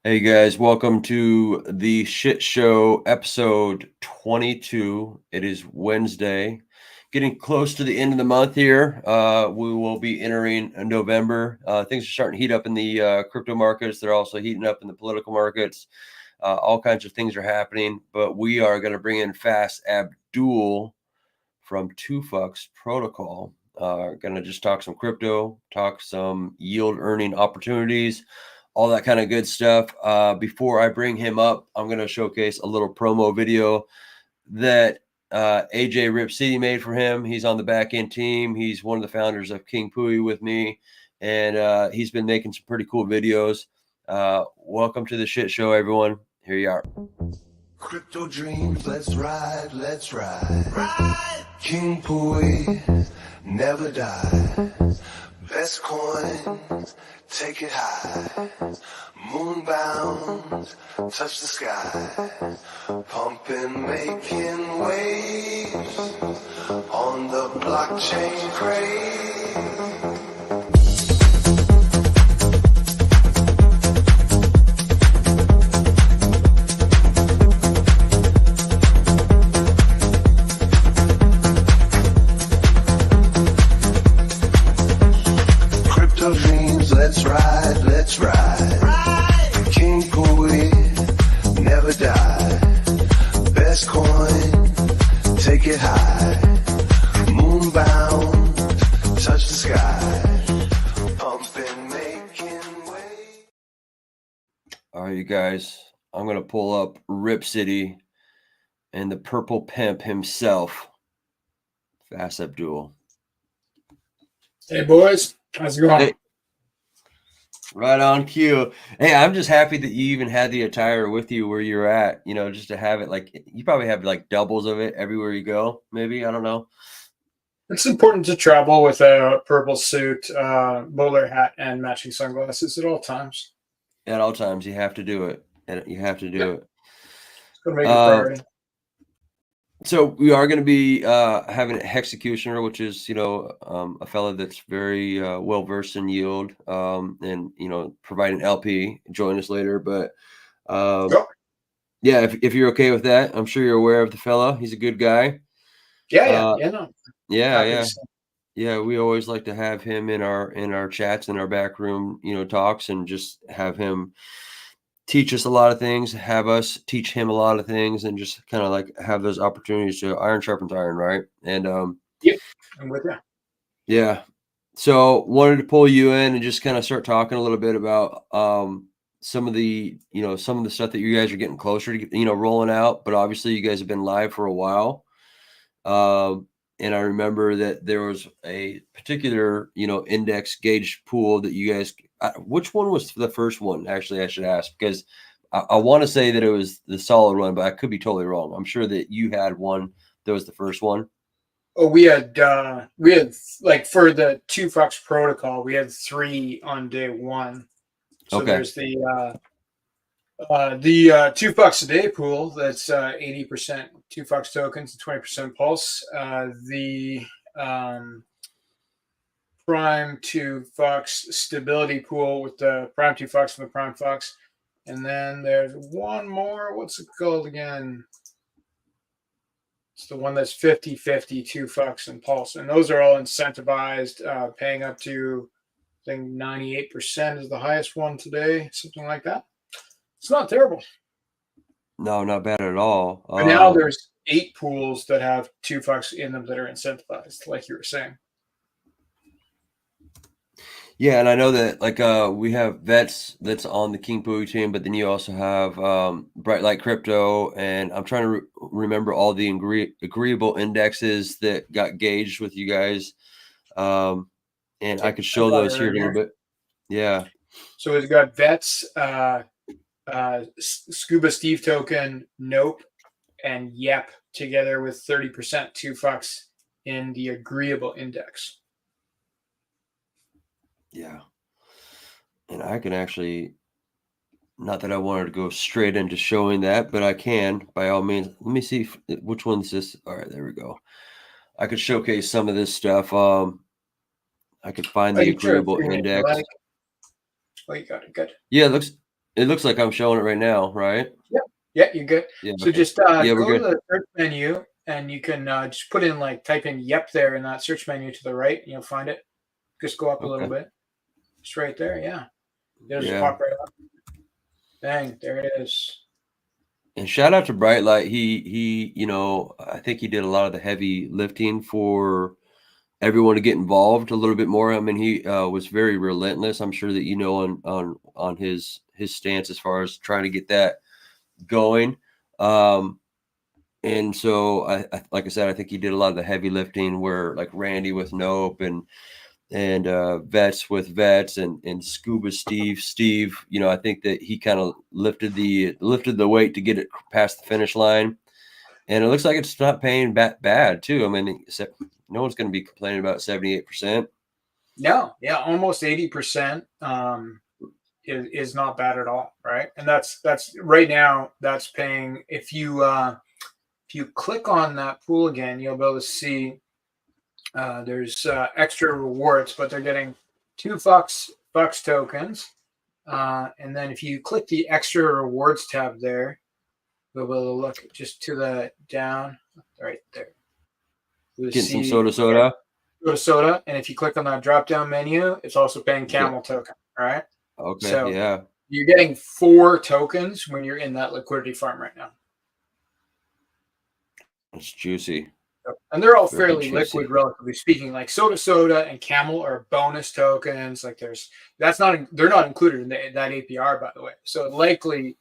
Hey guys, welcome to the Shit Show episode 22. It is Wednesday, getting close to the end of the month here. We will be entering November. Things are starting to heat up in the crypto markets. They're also heating up in the political markets. All kinds of things are happening, but we are going to bring in fast Abdoul from 2Phux protocol. Going to just talk some crypto, talk some yield earning opportunities, all that kind of good stuff. Before I bring him up, I'm going to showcase a little promo video that AJ Rip City made for him. He's on the back end team. He's one of the founders of kingpin with me, and he's been making some pretty cool videos. Welcome to the Shit Show, everyone. Here you are. Crypto dreams, let's ride, let's ride. Ride! King Pui, never die. Best coins, take it high. Moonbound, touch the sky. Pumping, making waves on the blockchain craze. Let's ride, let's ride. Ride. King Pui, never die. Best coin, take it high. Moonbound, touch the sky. Pumping, making way. All right, you guys, I'm going to pull up Rip City and the purple pimp himself, Fast Abdoul. Hey, boys. How's it going? Hey. Right on cue. Hey, I'm just happy that you even had the attire with you where you're at, just to have it. Like, you probably have like doubles of it everywhere you go. Maybe, I don't know. It's important to travel with a purple suit, bowler hat, and matching sunglasses at all times. At all times, you have to do it. You have to do it. It's going to make it a priority. So we are going to be having an executioner, which is, a fella that's very well versed in yield, and providing LP. Join us later, but yeah, if you're okay with that, I'm sure you're aware of the fella. He's a good guy. Yeah. We always like to have him in our chats, in our back room, talks, and just have him teach us a lot of things, have us teach him a lot of things, and just kind of like have those opportunities to iron sharpens iron, right? And yep, I'm with you. Yeah. So wanted to pull you in and just kind of start talking a little bit about some of the stuff that you guys are getting closer to, rolling out. But obviously you guys have been live for a while. And I remember that there was a particular, index gauge pool that you guys, which one was the first one? Actually, I should ask, because I want to say that it was the solid one, but I could be totally wrong. I'm sure that you had one that was the first one. Oh, we had like for the 2Phux protocol, we had 3 on day one. So there's the 2Phux a day pool. That's 80% 2Phux tokens and 20% Pulse. The PrimePhux stability pool with the PrimePhux and the PrimePhux. And then there's one more. What's it called again? It's the one that's 50-50 2Phux and Pulse. And those are all incentivized, paying up to, I think, 98% is the highest one today, something like that. It's not terrible. No, not bad at all. But now there's 8 pools that have 2Phux in them that are incentivized, like you were saying. Yeah, and I know that like we have vets that's on the King Pui team, but then you also have Bright Light Crypto, and I'm trying to remember all the agreeable indexes that got gauged with you guys, and I could show those here a little bit. Yeah. So we've got vets, Scuba Steve token, Nope, and Yep together with 30% 2Phux in the agreeable index. Yeah. And I can actually, not that I wanted to go straight into showing that, but I can by all means. Let me see which one's this. All right, there we go. I could showcase some of this stuff. I could find the agreeable index. Oh, you got it. Good. Yeah, it looks It looks like I'm showing it right now, right? Yeah, you're good. Yeah. So Okay. just Yeah, we're go to good. the search menu, and you can just put in type in "yep" there in that search menu to the right, and you'll find it. Just go up a little Okay. bit. It's right there. Yeah, it'll just Yeah. pop right up. Bang, there it is. And shout out to Brightlight. I think he did a lot of the heavy lifting for everyone to get involved a little bit more. I mean, he was very relentless. I'm sure that on his stance as far as trying to get that going. And so like I said, I think he did a lot of the heavy lifting where like Randy with Nope and Vets with Vets and Scuba Steve, I think that he kind of lifted the weight to get it past the finish line. And it looks like it's not paying bad too. I mean, no one's going to be complaining about 78%. No, yeah, almost 80% is not bad at all, right? And that's right now. That's paying. If you click on that pool again, you'll be able to see there's extra rewards, but they're getting 2 Phux tokens. And then if you click the extra rewards tab there, we'll be able to look just to the down right there. We'll Getting see some soda. soda. And if you click on that drop down menu, it's also paying camel token. All right. Okay. So Yeah. you're getting 4 tokens when you're in that liquidity farm right now. It's juicy. And they're all Very fairly juicy. liquid, relatively speaking. Like soda and camel are bonus tokens. Like they're not included in that APR, by the way. So likely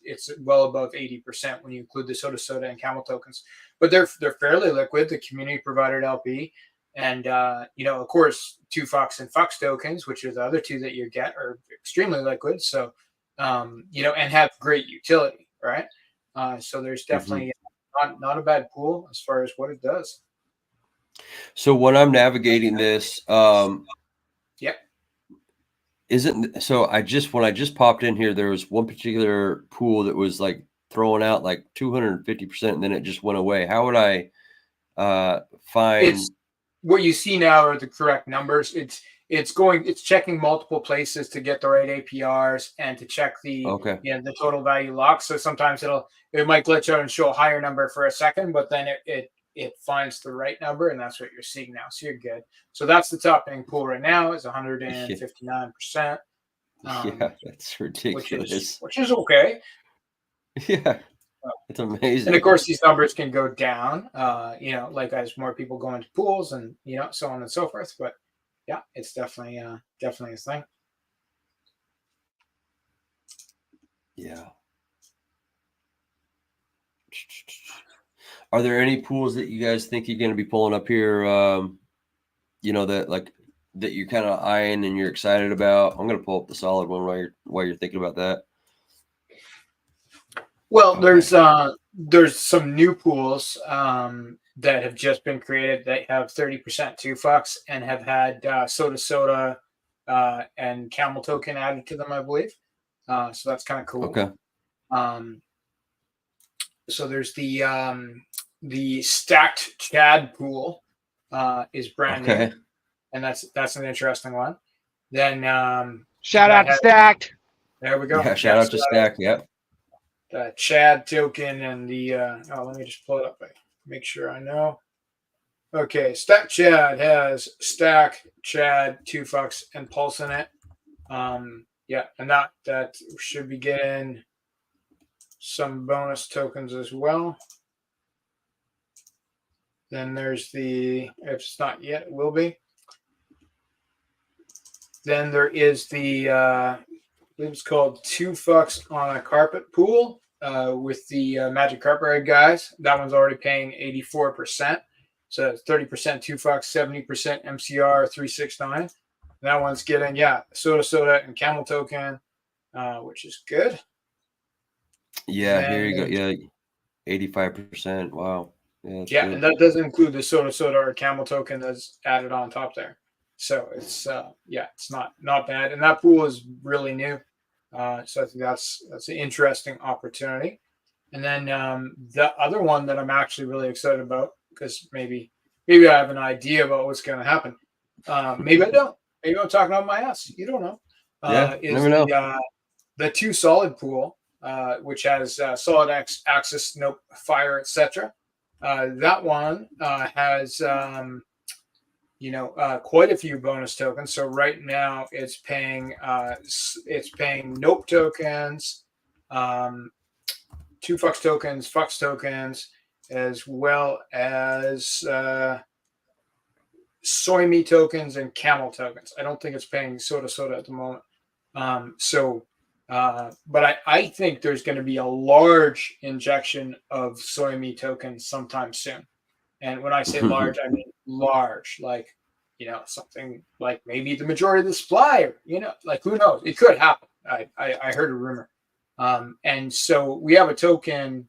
it's well above 80% when you include the soda and camel tokens. But they're fairly liquid. The community provided LP, and of course 2Phux and Phux tokens, which are the other 2 that you get, are extremely liquid. So and have great utility, right? So there's definitely not a bad pool as far as what it does. So when I'm navigating this, Yep. isn't so when I just popped in here, there was one particular pool that was like throwing out like 250%, and then it just went away. How would I find? It's what you see now are the correct numbers. It's checking multiple places to get the right APRs and to check the the total value lock. So sometimes it might glitch out and show a higher number for a second, but then it finds the right number, and that's what you're seeing now. So you're good. So that's the top paying pool right now is 159%. Yeah, that's ridiculous. Which is okay. Yeah, it's amazing. And of course, these numbers can go down, like as more people go into pools and so on and so forth. But yeah, it's definitely a thing. Yeah. Are there any pools that you guys think you're going to be pulling up here? That you're kind of eyeing and you're excited about? I'm going to pull up the solid one while you're thinking about that. Well, there's some new pools that have just been created that have 30% 2Phux and have had soda and camel token added to them, I believe. So that's kind of cool. Okay. So there's the stacked Chad pool is brand new, and that's an interesting one. Then shout out to Stacked. There we go. Yeah, shout out to Stacked. Yep. The Chad token and the let me just pull it up. Make sure I know. Okay, Stack Chad has Stack, Chad, 2Phux, and Pulse in it. Yeah, and that should be getting some bonus tokens as well. Then there's if it's not yet, it will be. Then there is the I believe it's called 2Phux on a carpet pool with the Magic Carpet guys. That one's already paying 84%. So it's 30% 2Phux, 70% MCR 369. That one's getting soda and camel token, which is good. Yeah, and here you go. Yeah, 85%. Wow. Yeah, and that doesn't include the soda or camel token that's added on top there. So it's it's not bad, and that pool is really new. So I think that's an interesting opportunity. And then the other one that I'm actually really excited about, because maybe I have an idea about what's going to happen. Maybe I don't. Maybe I'm talking out my ass. You don't know. Never know. the two solid pool, which has solid axis, nope, fire, etc. That one has quite a few bonus tokens. So right now it's paying nope tokens, 2Phux tokens, Phux tokens, as well as soy meat tokens and camel tokens. I don't think it's paying soda at the moment. But I think there's going to be a large injection of soy meat tokens sometime soon. And when I say large, I mean large, like, something like maybe the majority of the supply, like who knows? It could happen. I heard a rumor. And so we have a token,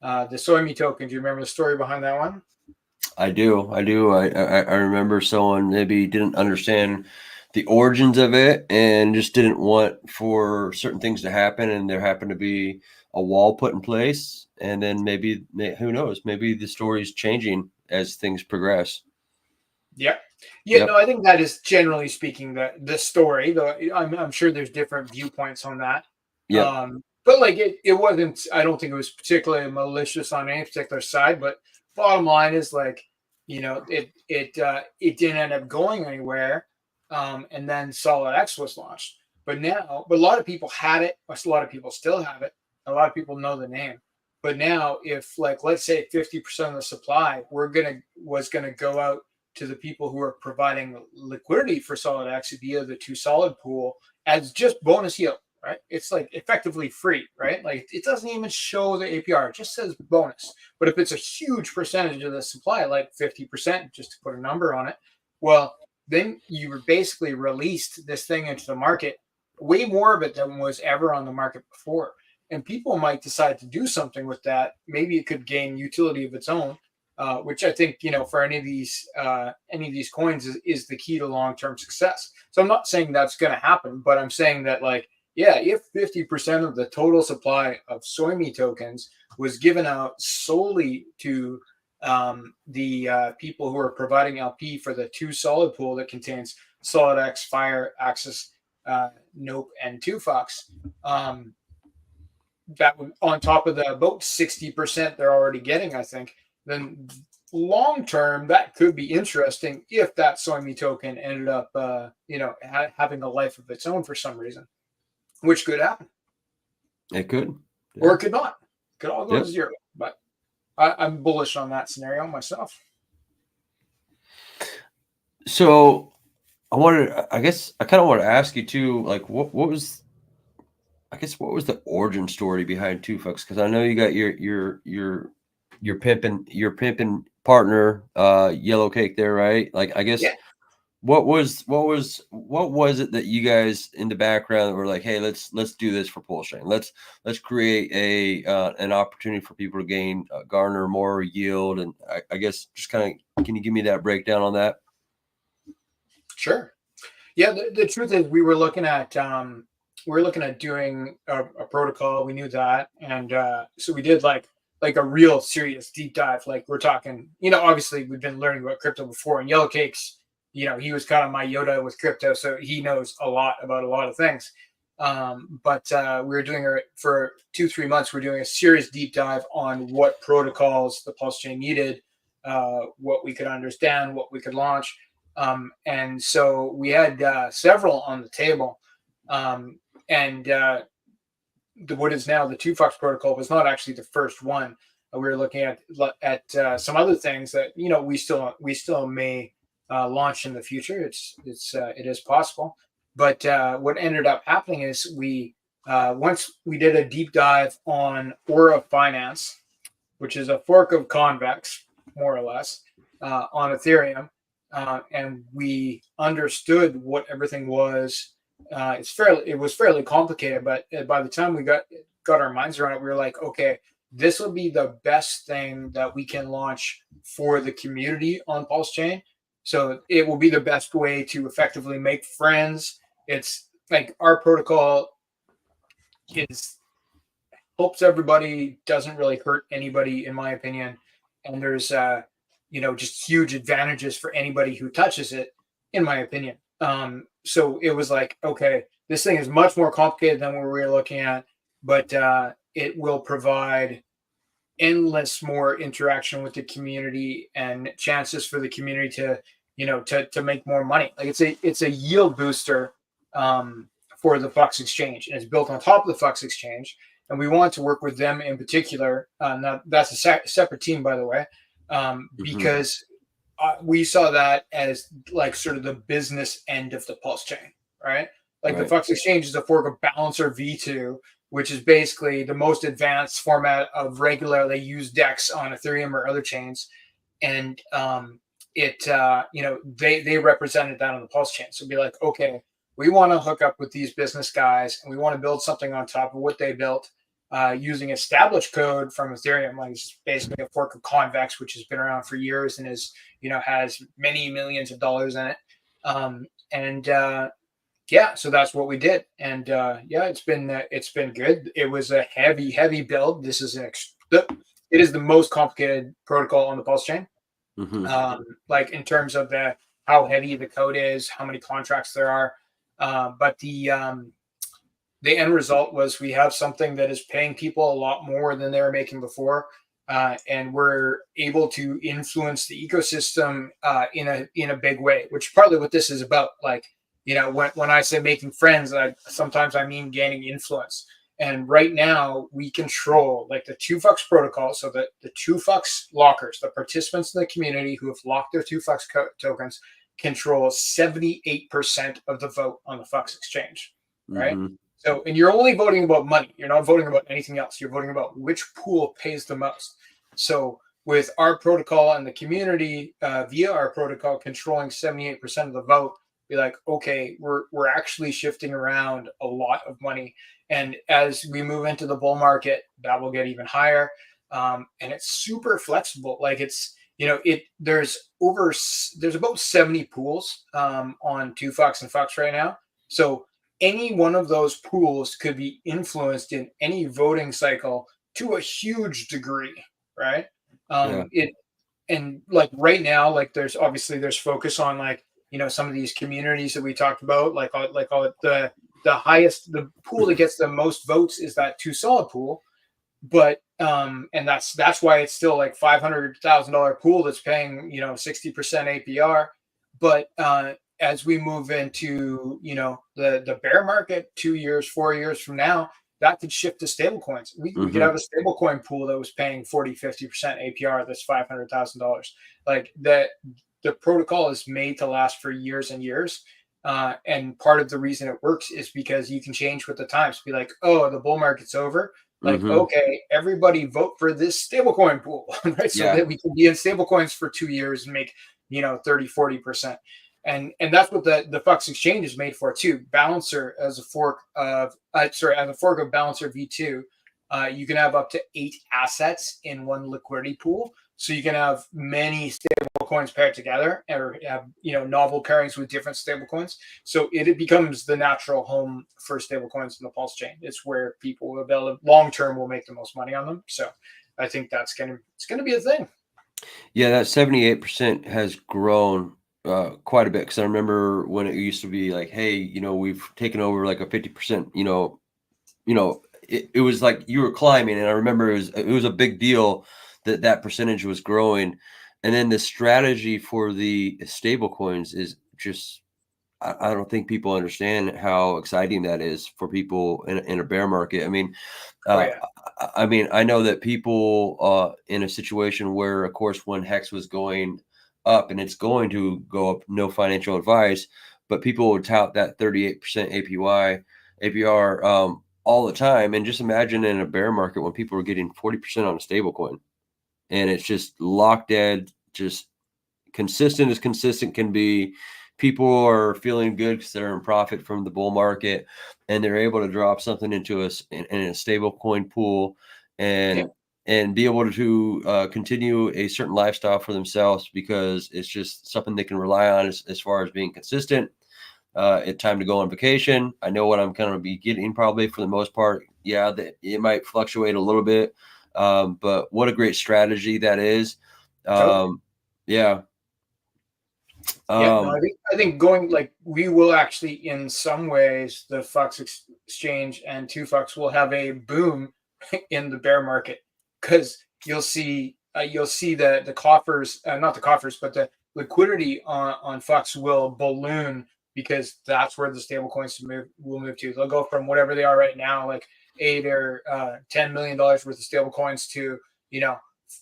the soy meat token. Do you remember the story behind that one? I do. I remember someone maybe didn't understand the origins of it and just didn't want for certain things to happen, and there happened to be a wall put in place, and then maybe who knows, maybe the story is changing as things progress. Yeah. No, I think that is generally speaking the story, though I'm sure there's different viewpoints on that. Yeah. But like it wasn't, I don't think it was particularly malicious on any particular side, but bottom line is like, it didn't end up going anywhere. And then Solid X was launched. But a lot of people had it. A lot of people still have it. A lot of people know the name. But now, if like, let's say 50% of the supply was gonna go out to the people who are providing liquidity for Solid X via the two solid pool as just bonus yield, right? It's like effectively free, right? Like it doesn't even show the APR, it just says bonus. But if it's a huge percentage of the supply, like 50%, just to put a number on it, well, then you basically released this thing into the market, way more of it than was ever on the market before. And people might decide to do something with that. Maybe it could gain utility of its own, which I think, for any of these coins is the key to long-term success. So I'm not saying that's going to happen, but I'm saying that, like, yeah, if 50% of the total supply of soy meat tokens was given out solely to the people who are providing LP for the two solid pool that contains Solid X, Fire, Axis, Nope, and 2Phux, that would, on top of the about 60% they're already getting, I think, then long term that could be interesting if that soy meat token ended up, having a life of its own for some reason, which could happen. It could, or it could not. It could all go to zero. But I'm bullish on that scenario myself. So I kind of want to ask you too, like what was the origin story behind 2Phux? Because I know you got your pimping partner, Yellow Cake there, right? Like, I guess what was it that you guys in the background were like, hey, let's do this for Pulsechain. Let's create an opportunity for people to garner more yield. And I guess just kind of, can you give me that breakdown on that? Sure. Yeah. The truth is we were looking at doing a protocol. We knew that. And so we did like a real serious deep dive. Like we're talking, obviously we've been learning about crypto before, and Yellow Cake's, he was kind of my Yoda with crypto. So he knows a lot about a lot of things. But we were doing it for 2-3 months. We're doing a serious deep dive on what protocols the Pulsechain needed, what we could understand, what we could launch. And so we had several on the table. What is now the 2Phux protocol was not actually the first one. We were looking at some other things that we still may launch in the future. It is possible. But what ended up happening is we once we did a deep dive on Aura Finance, which is a fork of Convex, more or less, on Ethereum, and we understood what everything was. It was fairly complicated, but by the time we got our minds around it, we were like, okay, this will be the best thing that we can launch for the community on Pulsechain. So it will be the best way to effectively make friends. It's like our protocol helps everybody, doesn't really hurt anybody, in my opinion. And there's just huge advantages for anybody who touches it, in my opinion. So it was like, okay, this thing is much more complicated than what we're looking at, but it will provide endless more interaction with the community and chances for the community to, to make more money. Like it's a yield booster for the Phux exchange, and it's built on top of the Phux exchange. And we want to work with them in particular. Now that's a separate team, by the way, because we saw that as like sort of the business end of the Pulse chain, right? Like the Phux exchange is a fork of Balancer V2, which is basically the most advanced format of regularly used DEX on Ethereum or other chains. And they represented that on the Pulse chain. So be like, okay, we want to hook up with these business guys and we want to build something on top of what they built using established code from Ethereum. Like it's basically a fork of Convex, which has been around for years and is, has many millions of dollars in it. So that's what we did. And it's been good. It was a heavy build. This is it is the most complicated protocol on the Pulse chain. Like in terms of how heavy the code is, how many contracts there are. But the end result was we have something that is paying people a lot more than they were making before. And we're able to influence the ecosystem in a big way, which is partly what this is about. Like, when I say making friends, sometimes I mean gaining influence. And right now we control like the 2Phux protocol. So that the 2Phux lockers, the participants in the community who have locked their 2Phux tokens, control 78% of the vote on the Phux exchange, right? So, and you're only voting about money. You're not voting about anything else. You're voting about which pool pays the most. So with our protocol and the community via our protocol controlling 78% of the vote, be like, okay, we're actually shifting around a lot of money. And as we move into the bull market, that will get even higher. And it's super flexible. Like it's, there's about 70 pools on 2Phux and Phux right now. So any one of those pools could be influenced in any voting cycle to a huge degree, right? And like right now, like there's focus on like, some of these communities that we talked about, like the highest, the pool that gets the most votes is that 2Solid pool. But and that's why it's still like $500,000 pool that's paying 60% APR. But as we move into the bear market 2 years, 4 years from now, that could shift to stable coins. We could have a stable coin pool that was paying 40-50% APR. That's $500,000. Like the protocol is made to last for years and years. And part of the reason it works is because you can change with the times. Be like, oh, the bull market's over. Like, okay, everybody vote for this stablecoin pool, right? So that we can be in stablecoins for 2 years and make, 30-40%. And that's what the Phux exchange is made for too. Balancer as a fork of Balancer V2, you can have up to 8 assets in one liquidity pool. So you can have many stable coins paired together, or have novel pairings with different stable coins. So it becomes the natural home for stable coins in the Pulse chain. It's where people will be able to, long term will make the most money on them. So I think it's gonna be a thing. Yeah, that 78% has grown quite a bit, because I remember when it used to be like, hey, we've taken over like a 50%, it was like you were climbing, and I remember it was a big deal that percentage was growing. And then the strategy for the stable coins is just, I don't think people understand how exciting that is for people in a bear market. I mean, I know that people in a situation where, of course, when Hex was going up, and it's going to go up, no financial advice, but people would tout that 38% APR all the time. And just imagine in a bear market when people are getting 40% on a stable coin, and it's just locked dead, just consistent as consistent can be. People are feeling good because they're in profit from the bull market, and they're able to drop something into in a stable coin pool and be able to continue a certain lifestyle for themselves, because it's just something they can rely on as far as being consistent. It's time to go on vacation. I know what I'm going to be getting probably for the most part. Yeah, it might fluctuate a little bit, but what a great strategy that is. Yeah. Yeah, no, I think going like we will actually in some ways the exchange and 2Phux will have a boom in the bear market because you'll see the coffers, not the coffers, but the liquidity on Phux will balloon because that's where the stable coins will move to. They'll go from whatever they are right now, like $8 or $10 million worth of stable coins to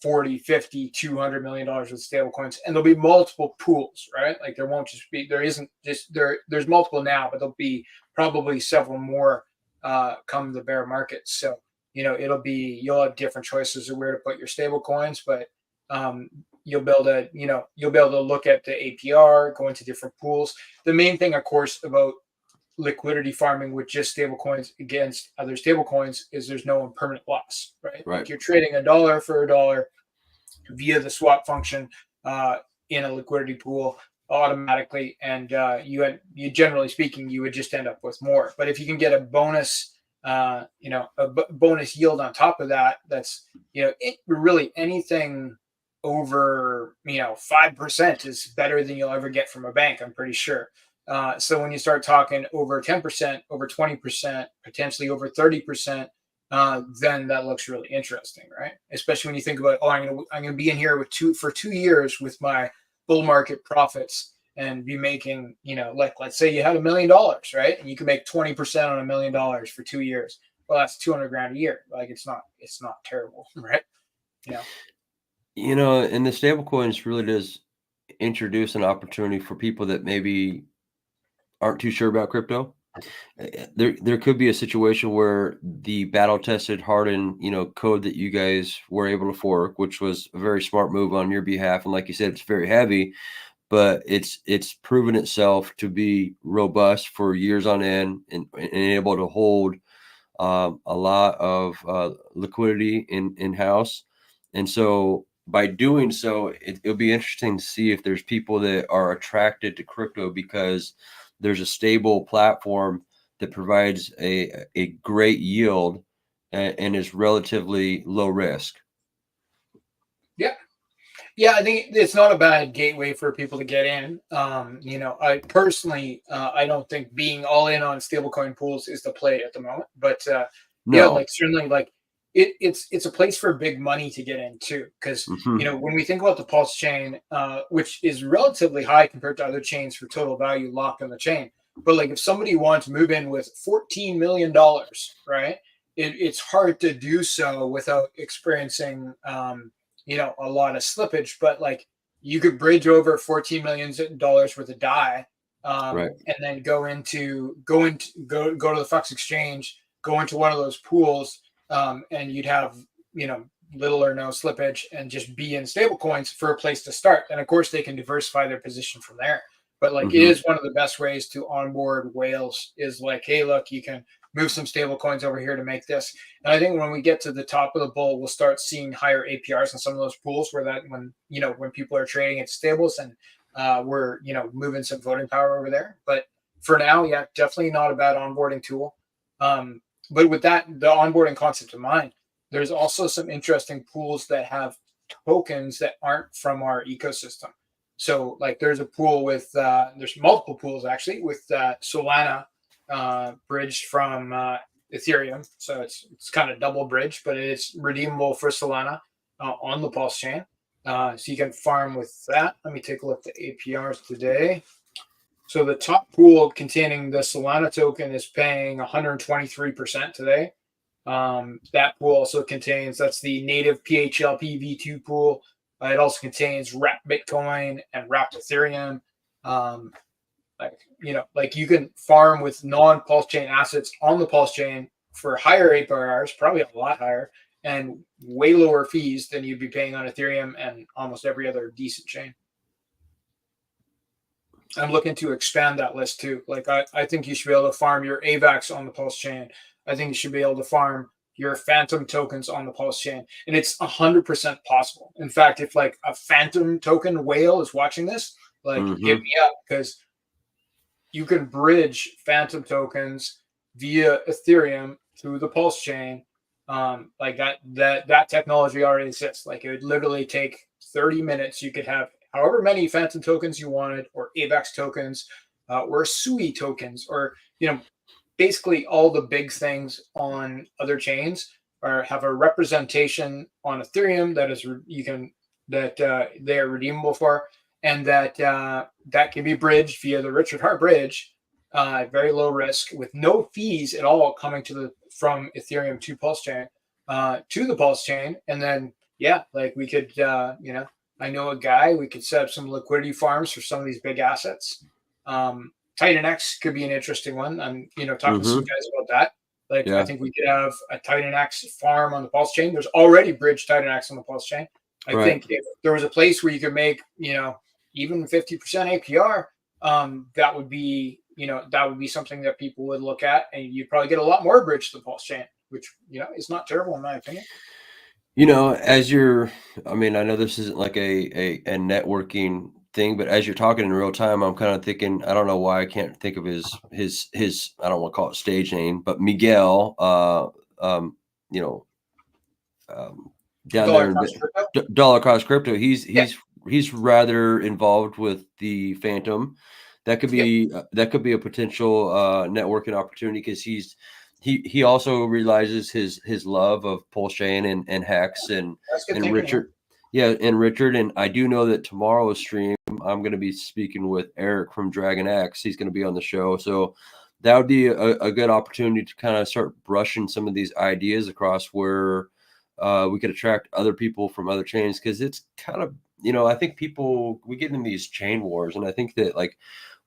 40, 50, $200 million with stable coins, and there'll be multiple pools, right? Like there's multiple now, but there'll be probably several more come the bear market. So you'll have different choices of where to put your stable coins, but you'll be able to look at the APR, go into different pools. The main thing, of course, about liquidity farming with just stable coins against other stable coins is there's no impermanent loss, right? Like you're trading $1 for $1 via the swap function in a liquidity pool automatically, and you generally speaking you would just end up with more. But if you can get a bonus bonus yield on top of that, that's really anything over 5% is better than you'll ever get from a bank, I'm pretty sure. So when you start talking over 10%, over 20%, potentially over 30%, then that looks really interesting, right? Especially when you think about, I'm gonna be in here for 2 years with my bull market profits and be making, like let's say you had $1 million, right? And you can make 20% on $1 million for 2 years. Well, that's 200 grand a year. Like it's not terrible, right? And the stable coins really does introduce an opportunity for people that maybe aren't too sure about crypto. There could be a situation where the battle tested, hardened, code that you guys were able to fork, which was a very smart move on your behalf. And like you said, it's very heavy, but it's proven itself to be robust for years on end and able to hold a lot of liquidity in house. And so by doing so, it'll be interesting to see if there's people that are attracted to crypto because there's a stable platform that provides a great yield and is relatively low risk. Yeah, I think it's not a bad gateway for people to get in. I personally, I don't think being all in on stablecoin pools is the play at the moment. But No. certainly, it's a place for big money to get into because when we think about the Pulse chain, which is relatively high compared to other chains for total value locked on the chain, but like if somebody wanted to move in with $14 million, right? It's hard to do so without experiencing a lot of slippage, but like you could bridge over $14 million worth of DAI, Right. and then go to the Phux exchange, go into one of those pools, and you'd have little or no slippage and just be in stable coins for a place to start. And of course they can diversify their position from there. But like it is one of the best ways to onboard whales is like, hey, look, you can move some stable coins over here to make this. And I think when we get to the top of the bull, we'll start seeing higher APRs in some of those pools when people are trading at stables and we're moving some voting power over there. But for now, yeah, definitely not a bad onboarding tool. But with that, the onboarding concept in mind, there's also some interesting pools that have tokens that aren't from our ecosystem. So like there's a pool with there's multiple pools actually with Solana bridged from Ethereum. So it's kind of double bridge, but it's redeemable for Solana on the Pulse chain. So you can farm with that. Let me take a look at the APRs today. So the top pool containing the Solana token is paying 123% today. That pool also contains, that's the native PHLP V2 pool. It also contains wrapped Bitcoin and wrapped Ethereum. Like you can farm with non-Pulse chain assets on the Pulse chain for higher APRs, probably a lot higher, and way lower fees than you'd be paying on Ethereum and almost every other decent chain. I'm looking to expand that list too. Like I think you should be able to farm your AVAX on the Pulse chain. I think you should be able to farm your Phantom tokens on the Pulse chain. And it's 100% possible. In fact, if like a Phantom token whale is watching this, like hit me up because you can bridge Phantom tokens via Ethereum to the Pulse chain. Like that technology already exists. Like it would literally take 30 minutes. You could have however many Phantom tokens you wanted, or AVAX tokens, or SUI tokens, or basically all the big things on other chains are have a representation on Ethereum that is they are redeemable for, and that can be bridged via the Richard Hart bridge, very low risk with no fees at all coming from Ethereum to Pulsechain, to the Pulsechain, and then like we could I know a guy, we could set up some liquidity farms for some of these big assets. Titan X could be an interesting one. I'm talking to some guys about that. Like, I think we could have a Titan X farm on the Pulse chain. There's already bridge Titan X on the Pulse chain. I think if there was a place where you could make, even 50% APR, that would be something that people would look at, and you'd probably get a lot more bridge to the Pulse chain, which, is not terrible in my opinion. I know this isn't like a networking thing, but as you're talking in real time, I'm kind of thinking, I don't know why I can't think of his I don't want to call it stage name, but Miguel, down Dollar there, Dollar Cost Crypto. He's rather involved with the Phantom. That could be a potential networking opportunity, because he also realizes his love of Pulsechain and Hex and Richard. Yeah, and Richard, and I do know that tomorrow's stream, I'm going to be speaking with Eric from Dragon X. He's going to be on the show. So that would be a good opportunity to kind of start brushing some of these ideas across where we could attract other people from other chains, because it's kind of, I think we get in these chain wars. And I think that, like,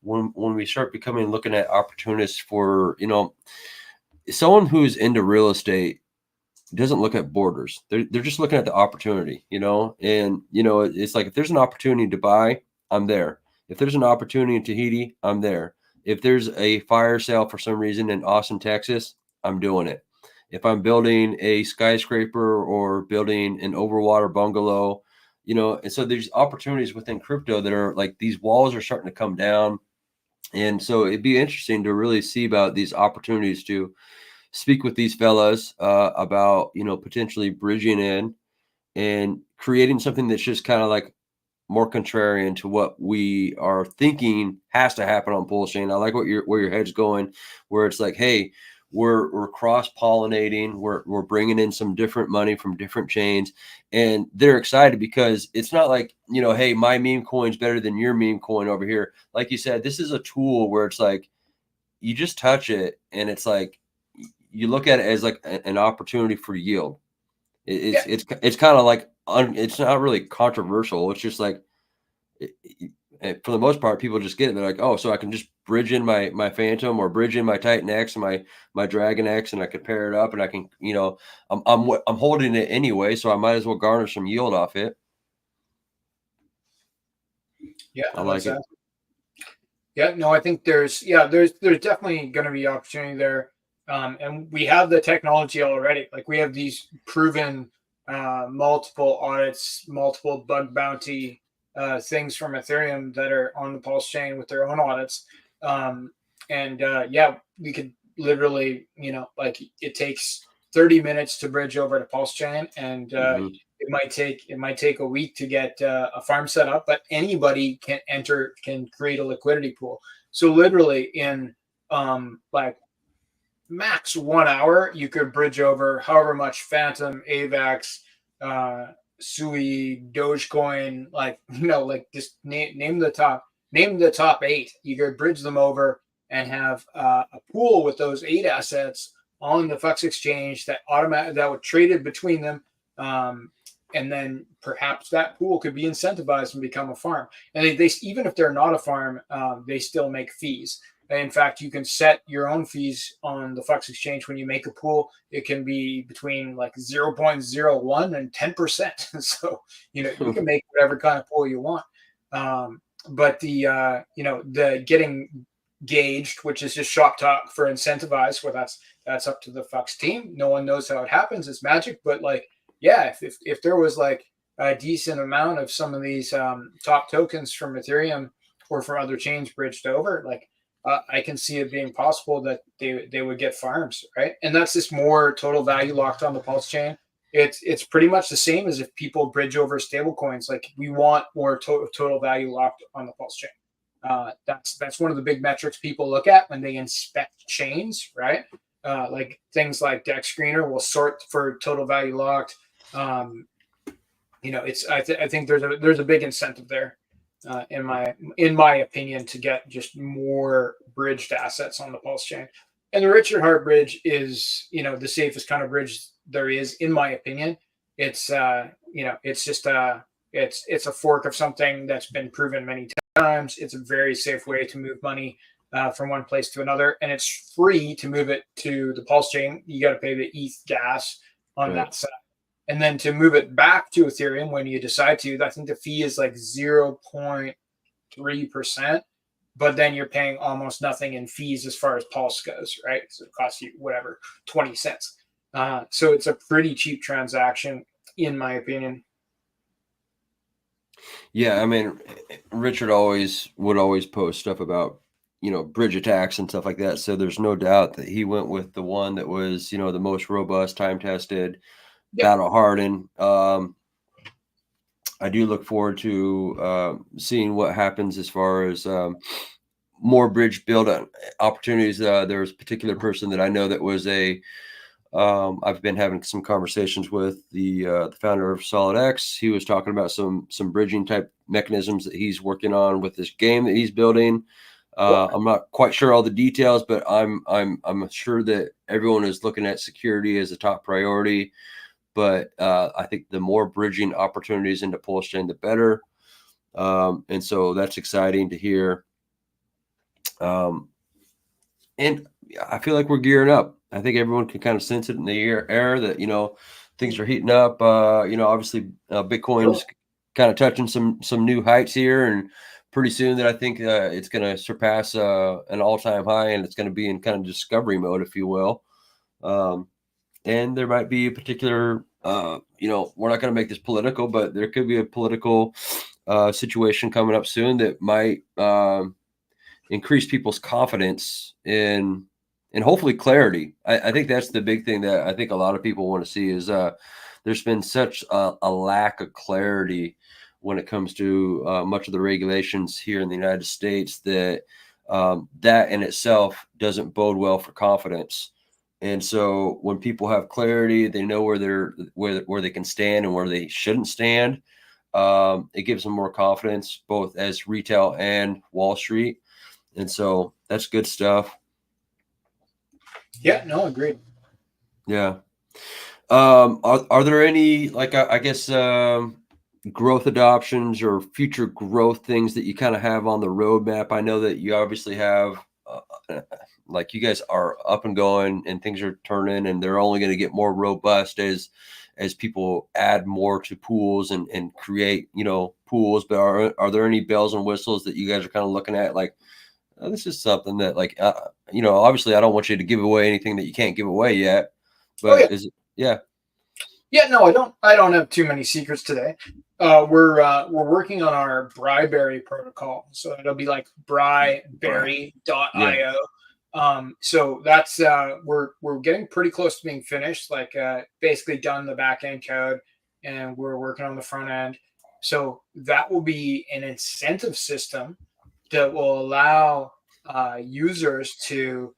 when we start looking at opportunists for, someone who's into real estate doesn't look at borders. They're just looking at the opportunity, and it's like, if there's an opportunity to buy, I'm there. If there's an opportunity in Tahiti, I'm there. If there's a fire sale for some reason in Austin, Texas, I'm doing it. If I'm building a skyscraper or building an overwater bungalow, and so there's opportunities within crypto that are like, these walls are starting to come down. And so it'd be interesting to really see about these opportunities to speak with these fellas about, potentially bridging in and creating something that's just kind of like more contrarian to what we are thinking has to happen on Pulsechain. I like where your head's going, where it's like, hey, we're cross-pollinating, we're bringing in some different money from different chains, and they're excited because it's not like, hey, my meme coin's better than your meme coin over here. Like you said, this is a tool where it's like, you just touch it and it's like, you look at it as like an opportunity for yield. It's kind of like, it's not really controversial. It's just like, for the most part, people just get it. They're like, oh, so I can just bridge in my Phantom or bridge in my Titan X and my Dragon X, and I can pair it up, and I can, I'm holding it anyway, so I might as well garner some yield off it. Yeah, I like it. Yeah, no, I think there's definitely going to be opportunity there. And we have the technology already. Like, we have these proven multiple audits, multiple bug bounty things from Ethereum that are on the Pulse chain with their own audits. We could literally, like, it takes 30 minutes to bridge over to Pulse chain, and it might take a week to get a farm set up, but anybody can create a liquidity pool. So literally in like max 1 hour, you could bridge over however much Phantom, AVAX, SUI, Dogecoin, like, like, just name the top 8. You could bridge them over and have a pool with those 8 assets on the vePHUX exchange that would trade it between them. And then perhaps that pool could be incentivized and become a farm. And they even if they're not a farm, they still make fees. In fact, you can set your own fees on the vePHUX exchange when you make a pool. It can be between like 0.01 and 10%. So, you can make whatever kind of pool you want. But the getting gauged, which is just shop talk for incentivized, well, that's up to the vePHUX team. No one knows how it happens. It's magic. But like, yeah, if there was like a decent amount of some of these top tokens from Ethereum or from other chains bridged over, like, I can see it being possible that they would get farms, right? And that's just more total value locked on the Pulse chain. it's pretty much the same as if people bridge over stable coins. Like we want more total value locked on the Pulse chain. That's one of the big metrics people look at when they inspect chains, right? Like things like Dex Screener will sort for total value locked. I think there's a big incentive there, in my opinion, to get just more bridged assets on the Pulse chain. And the Richard Hart bridge is, the safest kind of bridge there is, in my opinion. It's it's just it's a fork of something that's been proven many times. It's a very safe way to move money from one place to another, and it's free to move it to the Pulse chain. You got to pay the ETH gas on that side. And then to move it back to Ethereum when you decide to, I think the fee is like 0.3%, but then you're paying almost nothing in fees as far as Pulse goes, right? So it costs you whatever, 20 cents. So it's a pretty cheap transaction, in my opinion. Yeah, I mean, Richard would always post stuff about, bridge attacks and stuff like that. So there's no doubt that he went with the one that was, the most robust, time-tested, battle hardened. I do look forward to seeing what happens as far as more bridge build opportunities. There's a particular person that I know that was I've been having some conversations with the founder of SolidX. He was talking about some bridging type mechanisms that he's working on with this game that he's building. I'm not quite sure all the details, but I'm sure that everyone is looking at security as a top priority. But I think the more bridging opportunities into Pulsechain, the better. And so that's exciting to hear. And I feel like we're gearing up. I think everyone can kind of sense it in the air that, things are heating up. Obviously Bitcoin's kind of touching some new heights here, and pretty soon that I think it's going to surpass an all-time high, and it's going to be in kind of discovery mode, if you will. And there might be a particular, we're not going to make this political, but there could be a political situation coming up soon that might increase people's confidence in hopefully clarity. I think that's the big thing that I think a lot of people want to see is there's been such a lack of clarity when it comes to much of the regulations here in the United States that that in itself doesn't bode well for confidence. And so when people have clarity, they know where they can stand and where they shouldn't stand. It gives them more confidence, both as retail and Wall Street. And so that's good stuff. Yeah, no, agreed. Yeah. Are there any, like, I guess, growth adoptions or future growth things that you kind of have on the roadmap? I know that you obviously have, like, you guys are up and going and things are turning, and they're only going to get more robust as people add more to pools and create, pools. But are there any bells and whistles that you guys are kind of looking at, like, this is something that, like, obviously I don't want you to give away anything that you can't give away yet, but is it? Yeah. Yeah, no, I don't have too many secrets today. We're working on our Bryberry protocol, so it'll be like bryberry.io. So that's we're getting pretty close to being finished, like basically done the back end code, and we're working on the front end. So that will be an incentive system that will allow users to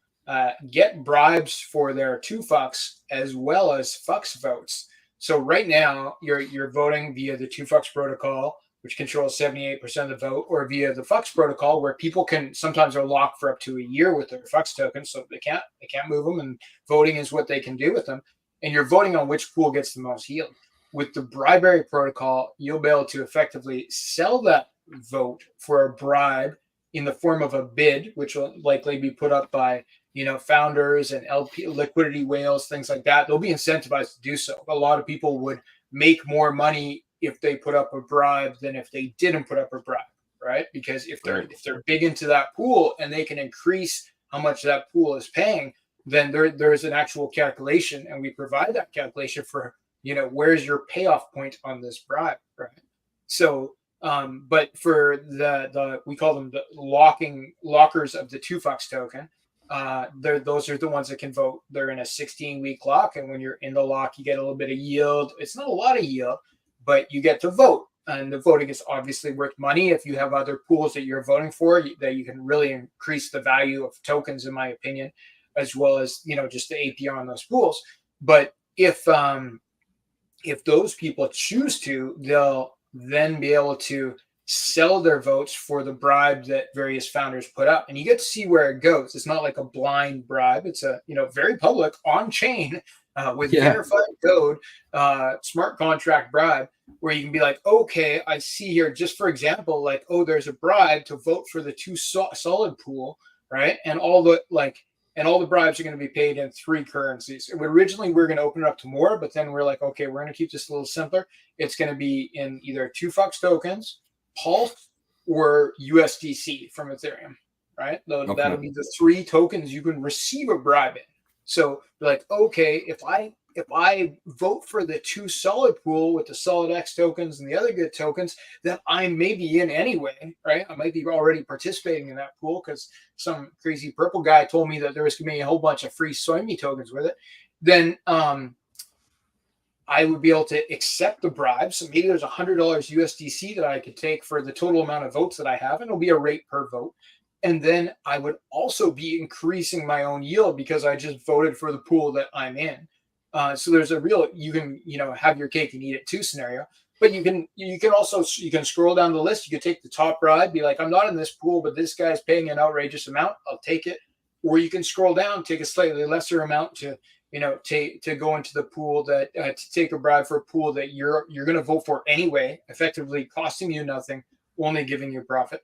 get bribes for their 2Phux as well as Phux votes. So right now you're voting via the 2Phux protocol, which controls 78% of the vote, or via the Phux protocol, where people can sometimes are locked for up to a year with their Phux tokens, so they can't move them, and voting is what they can do with them. And you're voting on which pool gets the most yield. With the Bryberry protocol, you'll be able to effectively sell that vote for a bribe in the form of a bid, which will likely be put up by founders and LP liquidity whales, things like that. They'll be incentivized to do so. A lot of people would make more money if they put up a bribe than if they didn't put up a bribe, right? Because if they're big into that pool and they can increase how much that pool is paying, then there's an actual calculation, and we provide that calculation for where's your payoff point on this bribe, right? So but for the we call them the lockers of the 2Phux token, those are the ones that can vote. They're in a 16-week lock, and when you're in the lock, you get a little bit of yield. It's not a lot of yield, but you get to vote, and the voting is obviously worth money. If you have other pools that you're voting for, that you can really increase the value of tokens, in my opinion, as well as just the APR on those pools. But if those people choose to, they'll then be able to sell their votes for the bribe that various founders put up, and you get to see where it goes. It's not like a blind bribe. It's a very public, on chain, with verified code, smart contract bribe, where you can be like, okay, I see here, just for example, like, oh, there's a bribe to vote for the two solid pool, right? And all the bribes are going to be paid in 3 currencies. Originally, we were going to open it up to more, but then we're like, okay, we're going to keep this a little simpler. It's going to be in either 2Phux tokens, Pulse, or USDC from Ethereum, right? That'll be the 3 tokens you can receive a bribe in. So like, okay, if I vote for the 2 solid pool with the solid X tokens and the other good tokens that I may be in anyway, right? I might be already participating in that pool because some crazy purple guy told me that there was going to be a whole bunch of free Soyme tokens with it. Then I would be able to accept the bribe. So maybe there's $100 USDC that I could take for the total amount of votes that I have, and it'll be a rate per vote. And then I would also be increasing my own yield because I just voted for the pool that I'm in. So there's a real, you can have your cake and eat it too scenario. But you can scroll down the list. You can take the top bribe, be like, I'm not in this pool, but this guy's paying an outrageous amount. I'll take it. Or you can scroll down, take a slightly lesser amount to go into the pool that to take a bribe for a pool that you're going to vote for anyway, effectively costing you nothing, only giving you profit.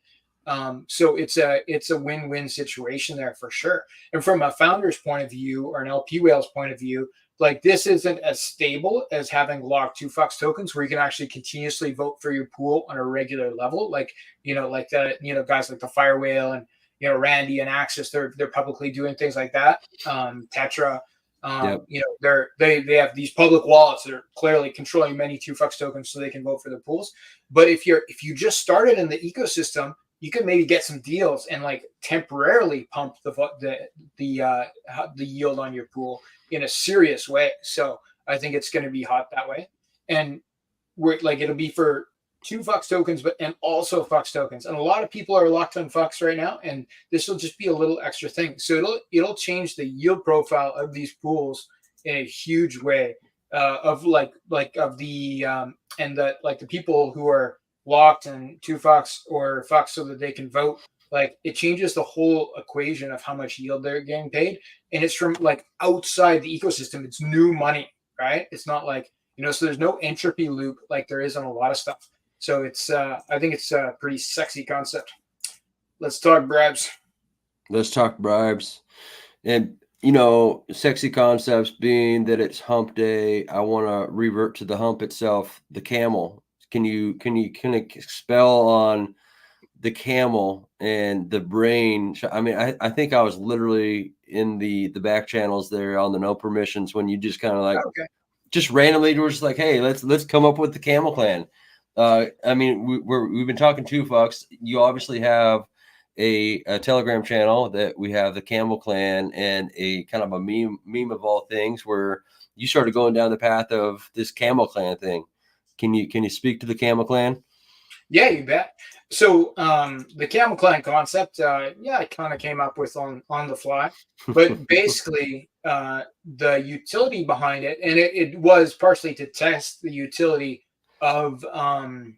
So it's a win-win situation there for sure. And from a founder's point of view or an LP whale's point of view, like, this isn't as stable as having locked 2Phux tokens where you can actually continuously vote for your pool on a regular level. Like, guys like the Fire Whale and, Randy and Axis, they're publicly doing things like that. Tetra, they have these public wallets that are clearly controlling many 2Phux tokens so they can vote for their pools. But if you just started in the ecosystem, you can maybe get some deals and like temporarily pump the yield on your pool in a serious way. So I think it's going to be hot that way. And it'll be for 2Phux tokens, and also Phux tokens. And a lot of people are locked on Phux right now, and this will just be a little extra thing. So it'll change the yield profile of these pools in a huge way. The people who are locked in 2Phux or Phux so that they can vote, like, it changes the whole equation of how much yield they're getting paid. And it's from like outside the ecosystem. It's new money, right? It's not like, so there's no entropy loop like there is on a lot of stuff. So it's, I think it's a pretty sexy concept. Let's talk bribes. Let's talk bribes. And, sexy concepts being that it's hump day. I want to revert to the hump itself, the camel. Can you expel on the camel and the brain? I mean, I think I was literally in the back channels there on the no permissions when you just kind of like, just randomly were just like, hey, let's come up with the camel clan. I mean, we've been talking 2Phux. You obviously have a Telegram channel that we have the Camel Clan, and a kind of a meme of all things where you started going down the path of this Camel Clan thing. Can you speak to the Camel Clan? Yeah, you bet. So the Camel Clan concept, I kind of came up with on the fly, but basically the utility behind it, and it was partially to test the utility of the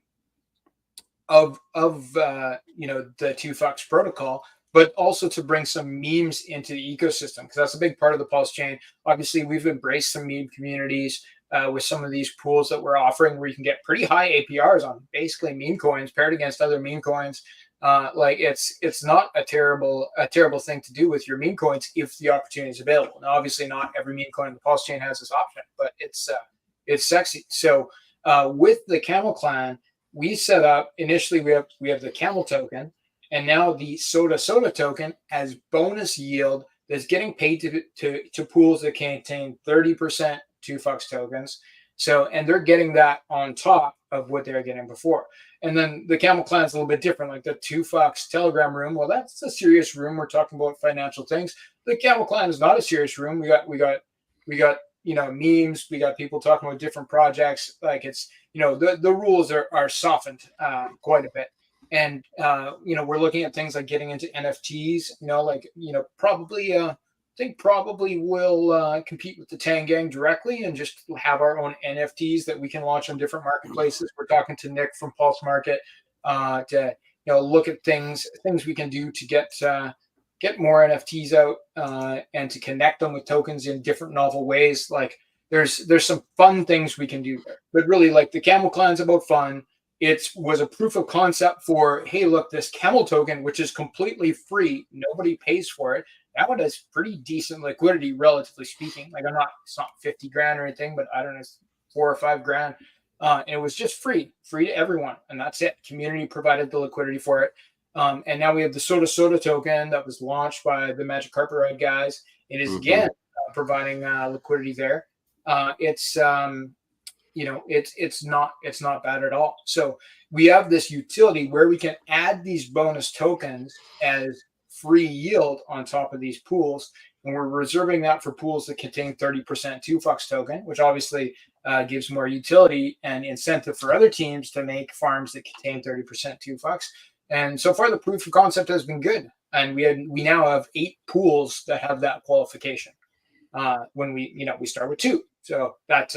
2Phux protocol, but also to bring some memes into the ecosystem, because that's a big part of the Pulsechain. Obviously, we've embraced some meme communities with some of these pools that we're offering, where you can get pretty high APRs on basically meme coins paired against other meme coins. It's not a terrible thing to do with your meme coins if the opportunity is available. Now, obviously, not every meme coin in the Pulsechain has this option, but it's sexy. So with the Camel Clan, we set up initially. We have the Camel token, and now the Soda token as bonus yield that's getting paid to pools that contain 30% 2Phux tokens. So, and they're getting that on top of what they were getting before. And then the Camel Clan is a little bit different, like the 2Phux Telegram room. Well, that's a serious room. We're talking about financial things. The Camel Clan is not a serious room. We got memes. We got people talking about different projects. Like it's the rules are softened quite a bit. And we're looking at things like getting into NFTs. Probably I think probably will compete with the Tang Gang directly and just have our own NFTs that we can launch on different marketplaces. We're talking to Nick from Pulse Market to look at things we can do to get more NFTs out and to connect them with tokens in different novel ways. Like there's some fun things we can do there. But really, like the Camel Clan's about fun. It was a proof of concept for, hey, look, this camel token, which is completely free, nobody pays for it. That one has pretty decent liquidity, relatively speaking. Like it's not 50 grand or anything, but I don't know, it's 4 or 5 grand. And it was just free to everyone. And that's it. Community provided the liquidity for it. And now we have the Soda token that was launched by the Magic Carpet Ride guys. It is again providing liquidity there. It's not bad at all. So we have this utility where we can add these bonus tokens as free yield on top of these pools, and we're reserving that for pools that contain 30% 2Phux token, which obviously gives more utility and incentive for other teams to make farms that contain 30% 2Phux. And so far, the proof of concept has been good, and we now have 8 pools that have that qualification. When we start with 2, so that's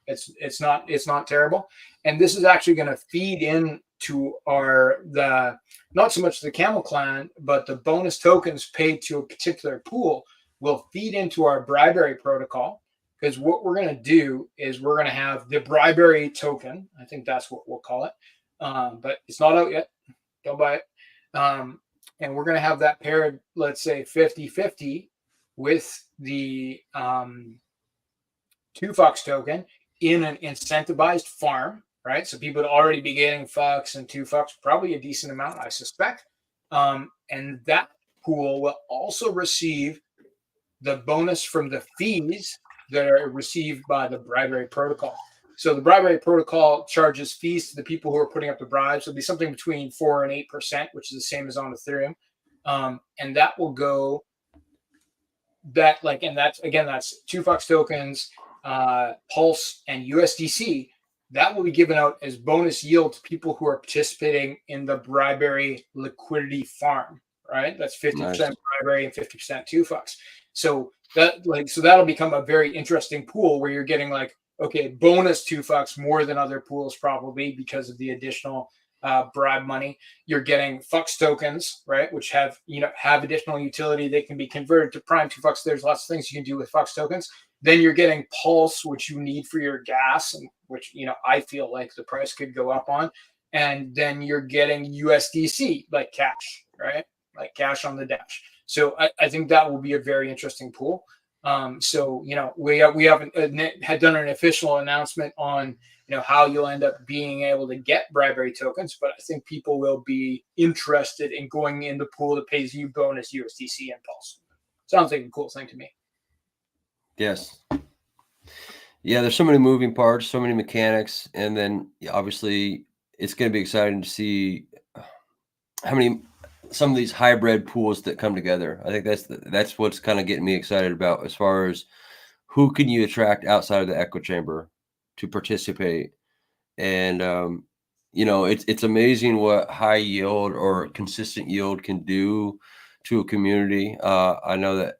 it's not terrible. And this is actually going to feed into not so much the Camel Clan, but the bonus tokens paid to a particular pool will feed into our Bribery protocol. Because what we're going to do is we're going to have the Bribery token. I think that's what we'll call it. But it's not out yet. Don't buy it. And we're going to have that paired, let's say 50-50 with the 2Phux token in an incentivized farm, right? So people would already be getting Phux and 2Phux, probably a decent amount, I suspect. And that pool will also receive the bonus from the fees that are received by the Bribery protocol. So the Bribery protocol charges fees to the people who are putting up the bribes. It'll be something between 4 and 8%, which is the same as on Ethereum. And that will go that's 2Phux tokens, Pulse, and USDC. That will be given out as bonus yield to people who are participating in the Bribery liquidity farm, right? That's 50% Bribery and 50% 2Phux. So that'll become a very interesting pool where you're getting bonus 2Phux more than other pools probably because of the additional bribe money. You're getting Phux tokens, right, which have additional utility. They can be converted to PrimePhux. There's lots of things you can do with Phux tokens. Then you're getting Pulse, which you need for your gas, and which I feel like the price could go up on. And then you're getting USDC, like cash, right, like cash on the dash. So I think that will be a very interesting pool. We haven't had done an official announcement on how you'll end up being able to get Bribery tokens, but I think people will be interested in going in the pool that pays you bonus USDC and Pulse. Sounds like a cool thing to me. Yes. Yeah, there's so many moving parts, so many mechanics, and then obviously it's going to be exciting to see some of these hybrid pools that come together. I think that's what's kind of getting me excited about as far as who can you attract outside of the echo chamber to participate. And it's amazing what high yield or consistent yield can do to a community. I know that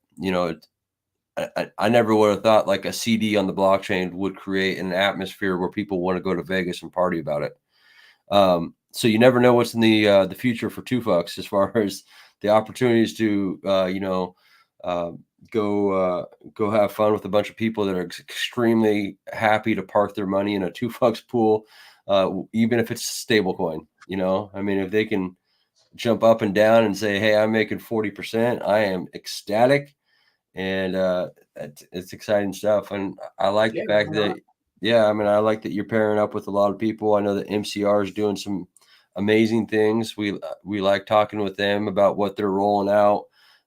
I never would have thought like a CD on the blockchain would create an atmosphere where people want to go to Vegas and party about it. So you never know what's in the future for 2Phux as far as the opportunities to go have fun with a bunch of people that are extremely happy to park their money in a 2Phux pool, even if it's a stable coin. I mean, if they can jump up and down and say, hey, I'm making 40%, I am ecstatic. And it's exciting stuff. And I like the fact that, I like that you're pairing up with a lot of people. I know that MCR is doing some amazing things. We like talking with them about what they're rolling out.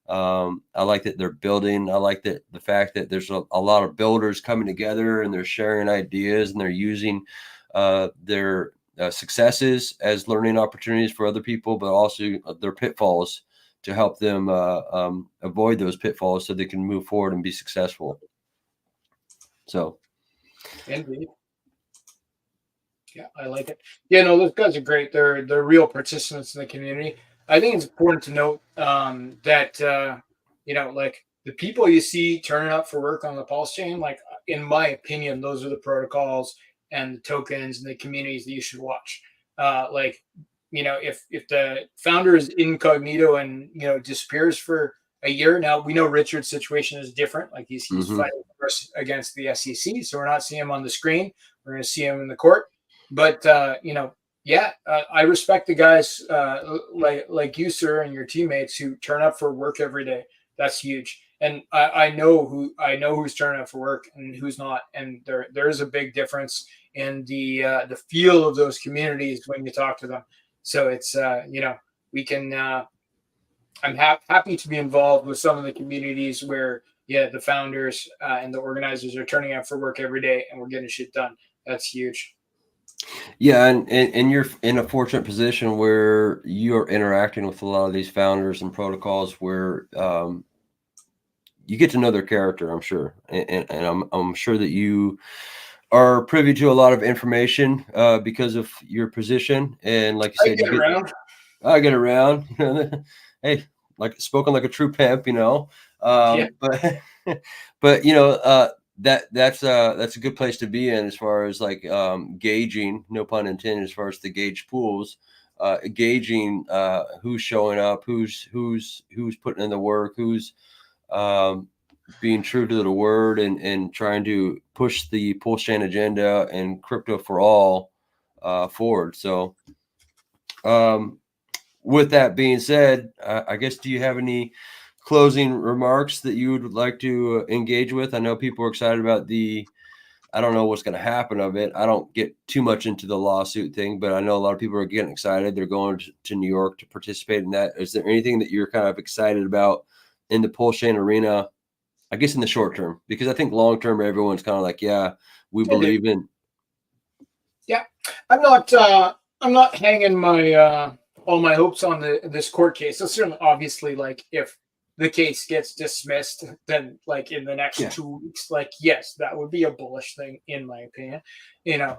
I like that they're building. I like that the fact that there's a lot of builders coming together and they're sharing ideas and they're using their successes as learning opportunities for other people, but also their pitfalls to help them avoid those pitfalls so they can move forward and be successful. So, indeed. Yeah, I like it. Yeah, no, those guys are great. They're real participants in the community. I think it's important to note that like the people you see turning up for work on the Pulsechain, like in my opinion, those are the protocols and the tokens and the communities that you should watch. If the founder is incognito and disappears for a year, now we know Richard's situation is different. Like he's fighting against the SEC, so we're not seeing him on the screen. We're going to see him in the court. But I respect the guys like you, sir, and your teammates who turn up for work every day. That's huge. And I know who's turning up for work and who's not. And there is a big difference in the feel of those communities when you talk to them. So it's we can. I'm happy to be involved with some of the communities where the founders and the organizers are turning up for work every day, and we're getting shit done. That's huge. Yeah, and you're in a fortunate position where you're interacting with a lot of these founders and protocols where you get to know their character, I'm sure, and I'm sure that you are privy to a lot of information because of your position. And like you said, I get around. Hey, like spoken like a true pimp, but that's a good place to be in as far as like gauging, no pun intended, as far as the gauge pools, gauging who's showing up, who's putting in the work, who's being true to the word and trying to push the Pulsechain agenda and crypto for all forward. So with that being said, I guess, do you have any closing remarks that you would like to engage with? I know people are excited about I don't know what's going to happen of it. I don't get too much into the lawsuit thing, but I know a lot of people are getting excited. They're going to New York to participate in that. Is there anything that you're kind of excited about in the Pulsechain arena, I guess in the short term? Because I think long term, everyone's kind of like, yeah, we believe in. Yeah, I'm not hanging my all my hopes on this court case. So certainly, obviously, like if the case gets dismissed, then like in the next 2 weeks, like yes, that would be a bullish thing in my opinion.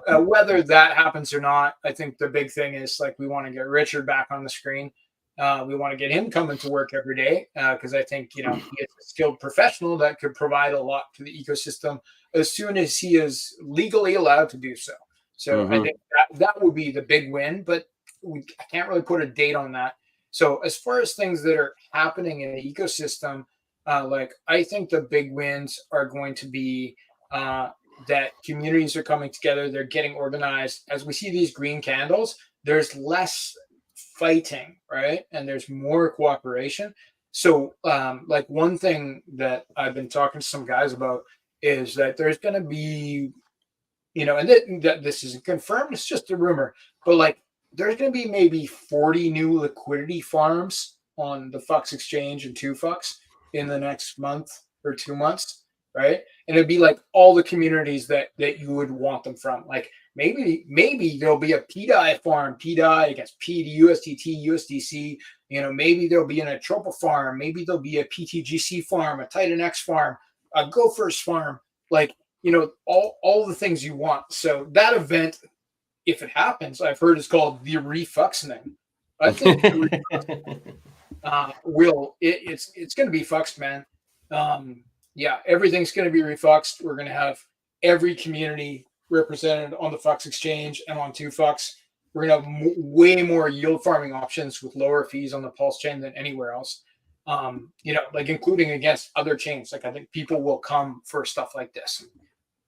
Whether that happens or not, I think the big thing is like we want to get Richard back on the screen. We want to get him coming to work every day because I think he is a skilled professional that could provide a lot to the ecosystem as soon as he is legally allowed to do so. So I think that would be the big win, but I can't really put a date on that. So as far as things that are happening in the ecosystem, I think the big wins are going to be that communities are coming together. They're getting organized. As we see these green candles, there's less fighting, right? And there's more cooperation. So one thing that I've been talking to some guys about is that there's going to be, and this isn't confirmed, it's just a rumor, but like there's going to be maybe 40 new liquidity farms on the PHUX exchange and 2Phux in the next month or 2 months, right? And it'd be like all the communities that you would want them from. Like maybe there'll be a PDI farm, PDI against PD, USDT, USDC. Maybe there'll be an Atropa farm. Maybe there'll be a PTGC farm, a Titan X farm, a Go First farm. Like, all the things you want. So that event, if it happens, I've heard it's called the vePHUX-ing. I think it's going to be fuxed, man. Everything's going to be refuxed. We're going to have every community represented on the PHUX exchange and on 2Phux. We're going to have way more yield farming options with lower fees on the Pulsechain than anywhere else. Including against other chains. Like I think people will come for stuff like this.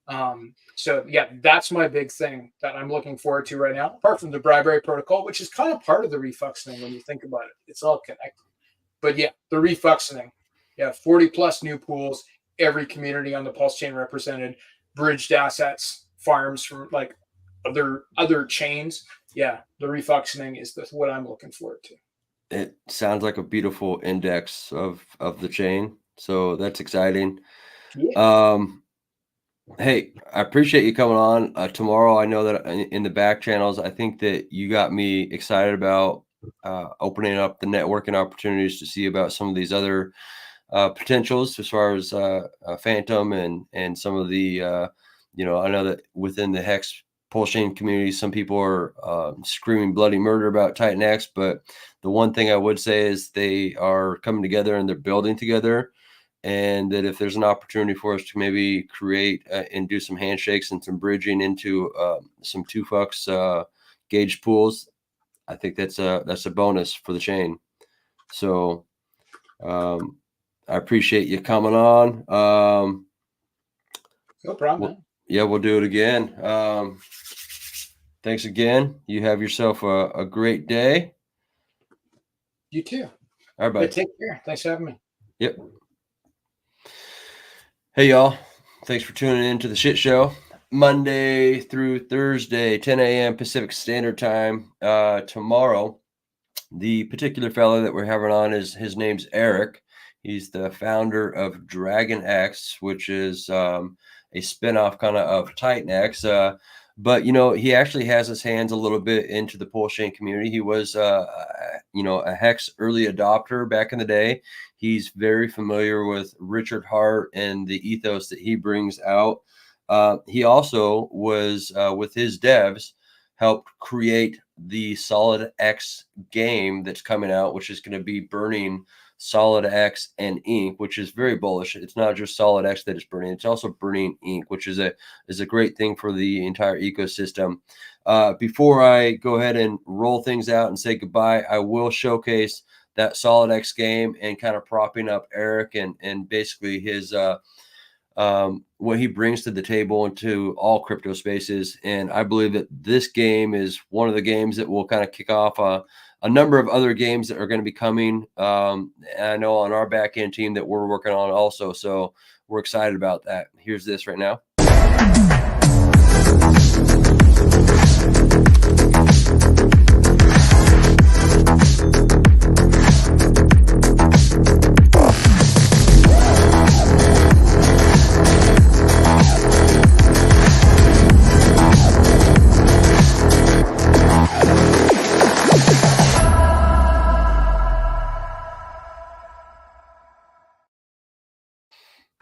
That's my big thing that I'm looking forward to right now, apart from the bribery protocol, which is kind of part of the vePHUX-ing when you think about it. It's all connected. But the vePHUX-ing, 40 plus new pools, every community on the Pulsechain represented, bridged assets, farms from like other chains. The vePHUX-ing is what I'm looking forward to. It sounds like a beautiful index of the chain. So that's exciting. Yeah. Hey, I appreciate you coming on. Tomorrow, I know that in the back channels, I think that you got me excited about opening up the networking opportunities to see about some of these other potentials as far as Phantom and some of the, I know that within the Hex Pulsechain community, some people are screaming bloody murder about Titan X, but the one thing I would say is they are coming together and they're building together. And that if there's an opportunity for us to maybe create and do some handshakes and some bridging into some 2Phux gauge pools, I think that's a bonus for the chain. So I appreciate you coming on. No problem. We'll do it again. Thanks again. You have yourself a great day. You too. All right, bye. Take care. Thanks for having me. Yep. Hey, y'all. Thanks for tuning in to the Shit Show. Monday through Thursday, 10 a.m. Pacific Standard Time. Tomorrow, the particular fellow that we're having on his name's Eric. He's the founder of Dragon X, which is a spinoff kind of Titan X. But he actually has his hands a little bit into the Pulsechain community. He was a Hex early adopter back in the day. He's very familiar with Richard Hart and the ethos that he brings out. He also was with his devs helped create the Solid X game that's coming out, which is going to be burning Solid X and ink, which is very bullish. It's not just Solid X that is burning; it's also burning ink, which is a great thing for the entire ecosystem. Before I go ahead and roll things out and say goodbye, I will showcase that Solid X game and kind of propping up Eric and basically his what he brings to the table into all crypto spaces. And I believe that this game is one of the games that will kind of kick off a number of other games that are going to be coming. And I know on our back end team that we're working on also. So we're excited about that. Here's this right now.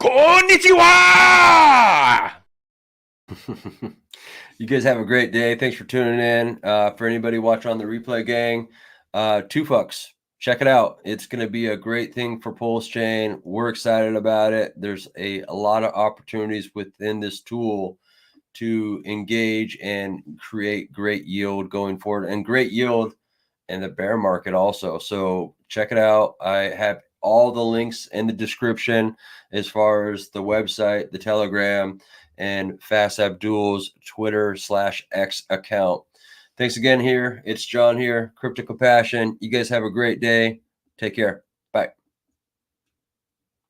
Konnichiwa! You guys have a great day. Thanks for tuning in. For anybody watching on the replay, gang, 2Phux, check it out. It's going to be a great thing for Pulsechain. We're excited about it. There's a lot of opportunities within this tool to engage and create great yield going forward, and great yield in the bear market also. So check it out. I have all the links in the description as far as the website, the Telegram, and Fast Abdul's Twitter/X account. Thanks again here. It's John here, Crypto Compassion. You guys have a great day. Take care. Bye.